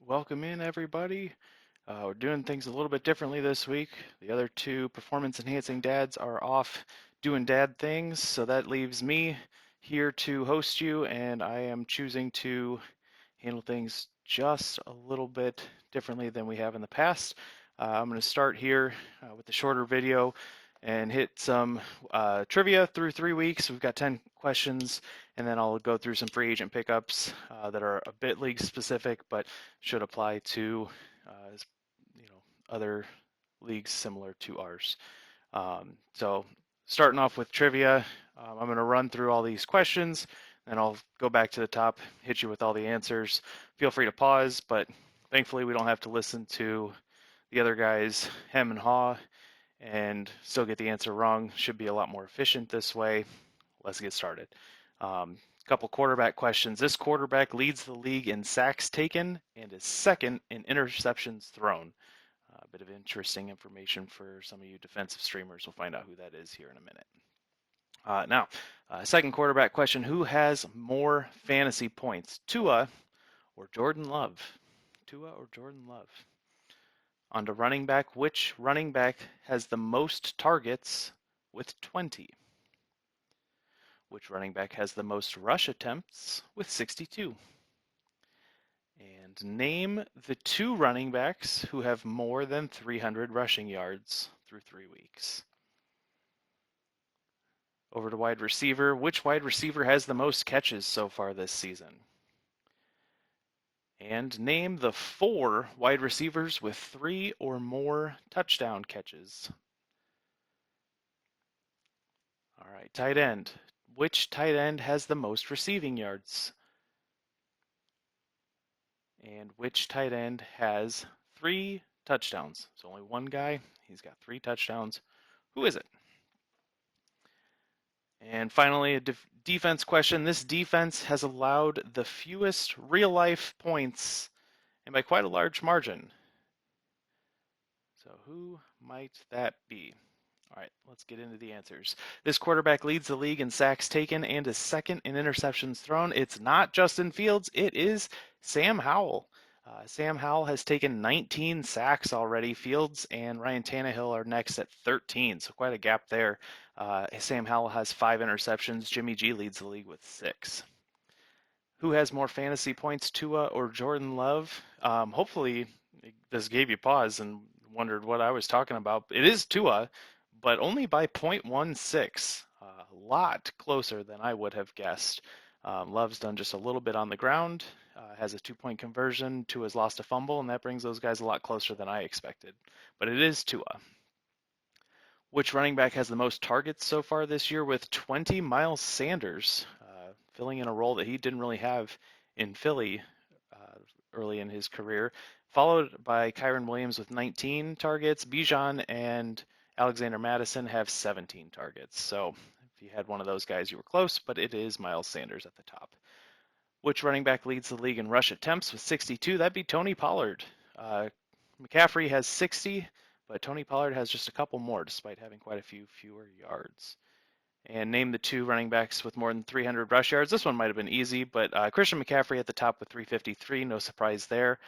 Welcome in, everybody. We're doing things a little bit differently this week. The other two performance enhancing dads are off doing dad things, so that leaves me here to host you, and I am choosing to handle things just a little bit differently than we have in the past. I'm going to start here with the shorter video and hit some trivia through 3 weeks. We've got 10 questions, and then I'll go through some free agent pickups that are a bit league specific, but should apply to other leagues similar to ours. So starting off with trivia, I'm going to run through all these questions, and I'll go back to the top, hit you with all the answers. Feel free to pause, but thankfully we don't have to listen to the other guys hem and haw and still get the answer wrong. Should be a lot more efficient this way. Let's get started. Couple quarterback questions. This quarterback leads the league in sacks taken and is second in interceptions thrown. A bit of interesting information for some of you defensive streamers. We'll find out who that is here in a minute. Now, second quarterback question. Who has more fantasy points, Tua or Jordan Love? Tua or Jordan Love? On to running back. Which running back has the most targets with 20? Which running back has the most rush attempts with 62? And name the two running backs who have more than 300 rushing yards through 3 weeks. Over to wide receiver. Which wide receiver has the most catches so far this season? And name the 4 wide receivers with 3 or more touchdown catches. All right, tight end. Which tight end has the most receiving yards? And which tight end has 3 touchdowns? So only one guy. He's got 3 touchdowns. Who is it? And finally, a defense question. This defense has allowed the fewest real-life points, and by quite a large margin. So who might that be? All right, let's get into the answers. This quarterback leads the league in sacks taken and is second in interceptions thrown. It's not Justin Fields, it is Sam Howell. Sam Howell has taken 19 sacks already. Fields and Ryan Tannehill are next at 13, so quite a gap there. Sam Howell has 5 interceptions. Jimmy G leads the league with 6. Who has more fantasy points, Tua or Jordan Love? Hopefully, this gave you pause and wondered what I was talking about. It is Tua, but only by 0.16. A lot closer than I would have guessed. Love's done just a little bit on the ground, has a 2-point conversion. Tua's lost a fumble, and that brings those guys a lot closer than I expected. But it is Tua. Which running back has the most targets so far this year with 20? Miles Sanders, filling in a role that he didn't really have in Philly early in his career, followed by Kyren Williams with 19 targets. Bijan and Alexander Madison have 17 targets. So if you had one of those guys, you were close, but it is Miles Sanders at the top. Which running back leads the league in rush attempts with 62? That'd be Tony Pollard. McCaffrey has 60, but Tony Pollard has just a couple more despite having quite a few fewer yards. And name the 2 running backs with more than 300 rush yards. This one might have been easy, but Christian McCaffrey at the top with 353, no surprise there.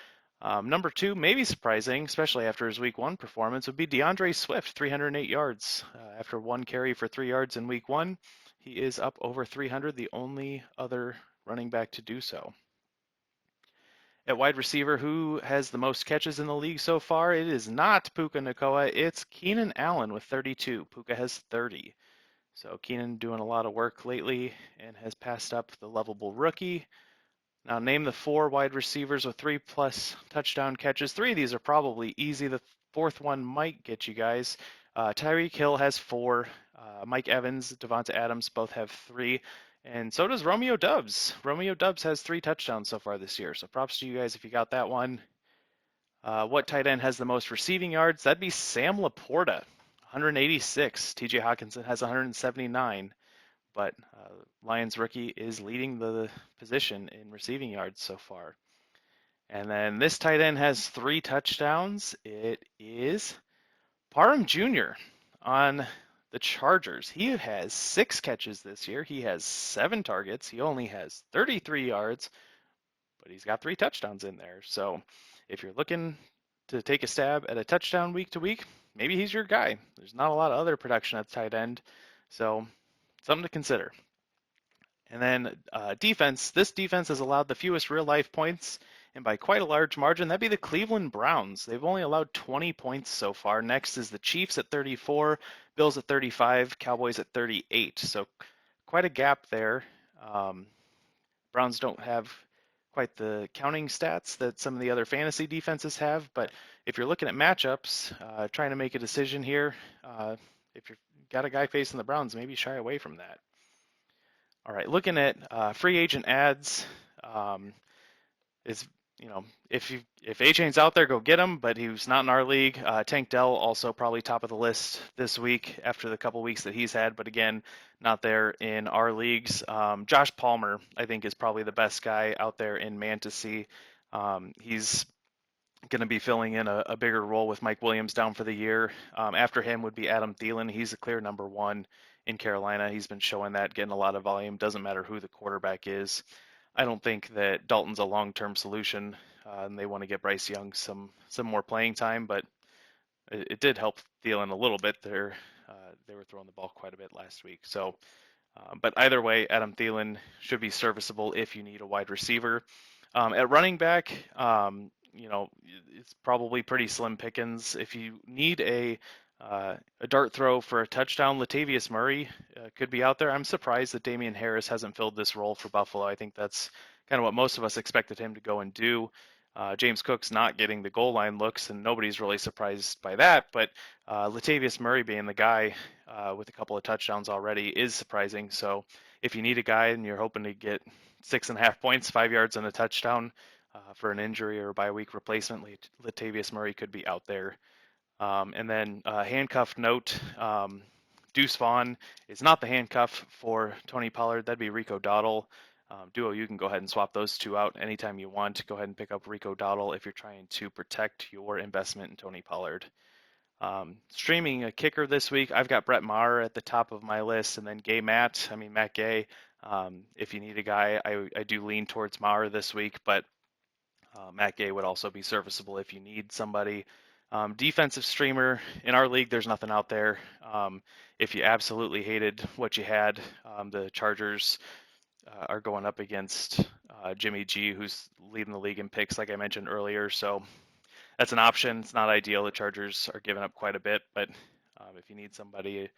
Number 2, maybe surprising, especially after his week 1 performance, would be DeAndre Swift, 308 yards. After 1 carry for 3 yards in week 1, he is up over 300, the only other running back to do so. At wide receiver, who has the most catches in the league so far? It is not Puka Nacua, it's Keenan Allen with 32. Puka has 30. So Keenan doing a lot of work lately and has passed up the lovable rookie. Now name the 4 wide receivers with 3+ touchdown catches. 3 of these are probably easy. The 4th one might get you guys. Tyreek Hill has 4. Mike Evans, Devonta Adams both have 3. And so does Romeo Doubs. Romeo Doubs has 3 touchdowns so far this year. So props to you guys if you got that one. What tight end has the most receiving yards? That'd be Sam Laporta, 186. TJ Hawkinson has 179. But Lions rookie is leading the position in receiving yards so far. And then this tight end has 3 touchdowns. It is Parham Jr. on the Chargers. He has 6 catches this year. He has 7 targets. He only has 33 yards, but he's got 3 touchdowns in there. So if you're looking to take a stab at a touchdown week to week, maybe he's your guy. There's not a lot of other production at tight end, so something to consider. And then defense. This defense has allowed the fewest real life points, and by quite a large margin. That'd be the Cleveland Browns. They've only allowed 20 points so far. Next is the Chiefs at 34, Bills at 35, Cowboys at 38. So quite a gap there. Um, Browns don't have quite the counting stats that some of the other fantasy defenses have, but if you're looking at matchups, trying to make a decision here, if you've got a guy facing the Browns, maybe shy away from that. All right, looking at free agent ads, is if A-Chain's out there, go get him. But he was not in our league. Tank Dell also probably top of the list this week after the couple weeks that he's had. But again, not there in our leagues. Josh Palmer, I think, is probably the best guy out there in Fantasy. He's going to be filling in a bigger role with Mike Williams down for the year. After him would be Adam Thielen. He's a clear number one in Carolina. He's been showing that, getting a lot of volume. Doesn't matter who the quarterback is. I don't think that Dalton's a long-term solution, and they want to get Bryce Young some more playing time, but it did help Thielen a little bit. They were throwing the ball quite a bit last week. So, but either way, Adam Thielen should be serviceable if you need a wide receiver. At running back, it's probably pretty slim pickings. If you need a dart throw for a touchdown, Latavius Murray could be out there. I'm surprised that Damian Harris hasn't filled this role for Buffalo. I think that's kind of what most of us expected him to go and do. James Cook's not getting the goal line looks, and nobody's really surprised by that. But Latavius Murray being the guy with a couple of touchdowns already is surprising. So if you need a guy and you're hoping to get 6.5 points, 5 yards, and a touchdown for an injury or a bye week replacement, Latavius Murray could be out there. And then handcuff note, Deuce Vaughn is not the handcuff for Tony Pollard. That'd be Rico Dowdle. Duo, you can go ahead and swap those two out anytime you want. Go ahead and pick up Rico Dowdle if you're trying to protect your investment in Tony Pollard. Streaming a kicker this week, I've got Brett Maher at the top of my list, and then Matt Gay. If you need a guy, I do lean towards Maher this week, but Matt Gay would also be serviceable if you need somebody. Defensive streamer, in our league, there's nothing out there. If you absolutely hated what you had, the Chargers are going up against Jimmy G, who's leading the league in picks, like I mentioned earlier. So that's an option. It's not ideal. The Chargers are giving up quite a bit, but if you need somebody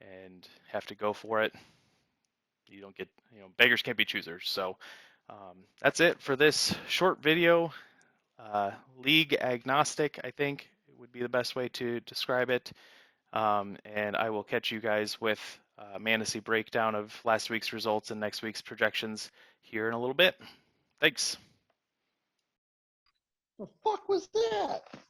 and have to go for it, you don't get, beggars can't be choosers. So that's it for this short video. League agnostic, I think, would be the best way to describe it. And I will catch you guys with a fantasy breakdown of last week's results and next week's projections here in a little bit. Thanks. The fuck was that?